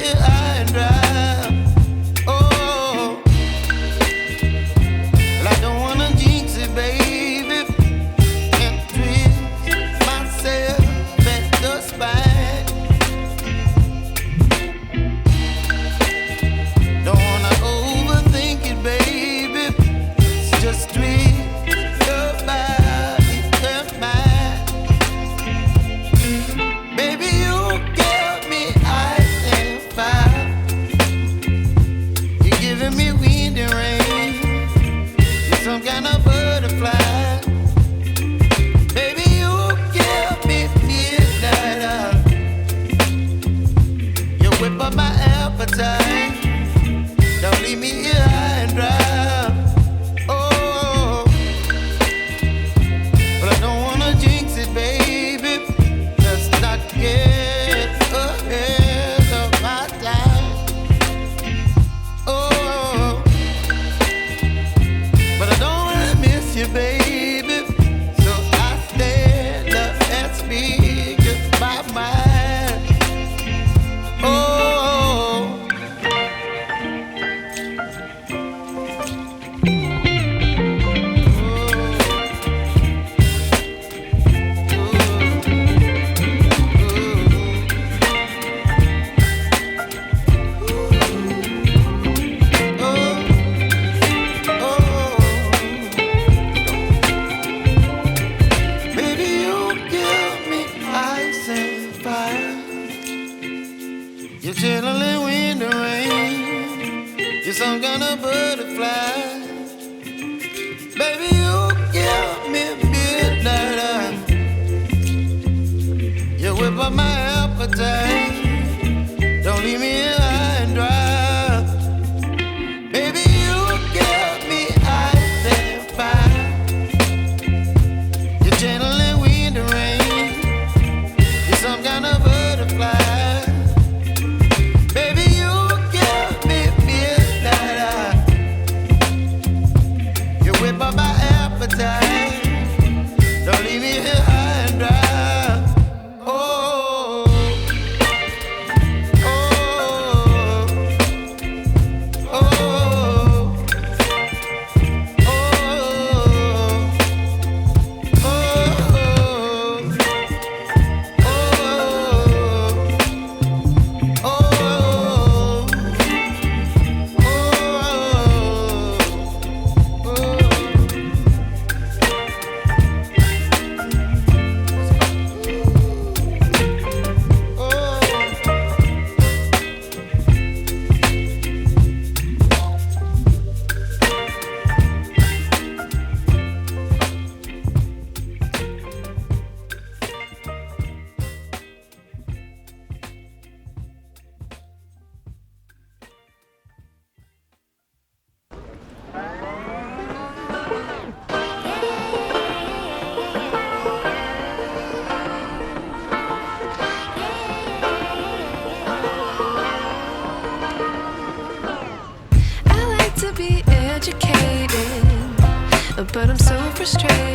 here high and dry. Oh, well, I don't wanna jinx it, baby, and twist myself at the spine. Don't wanna overthink it, baby. It's just twist your body and mine. Baby, you give me ice and fire. You're giving me wind and rain. You're some kind of butterfly. Baby, you give me midnight. You whip up my appetite. Don't leave me here high and dry. Oh, but I don't wanna jinx it, baby. Let's not get ahead of my time. Oh, but I don't wanna miss you, baby. So I stand up and speak just my mind. Oh. Baby, you give me ice and fire. You're chilling wind and rain. You're some kind of butterfly. Baby, you give me midnight. You whip up my appetite. Don't leave me here high and dry. Baby, you give me ice and fire. You're channeling wind and rain. You're some kind of butterfly. Baby, you give me midnight. You whip up my appetite. Don't leave me here high and dry. Oh, oh, oh, oh, I like to be educated, but I'm so frustrated.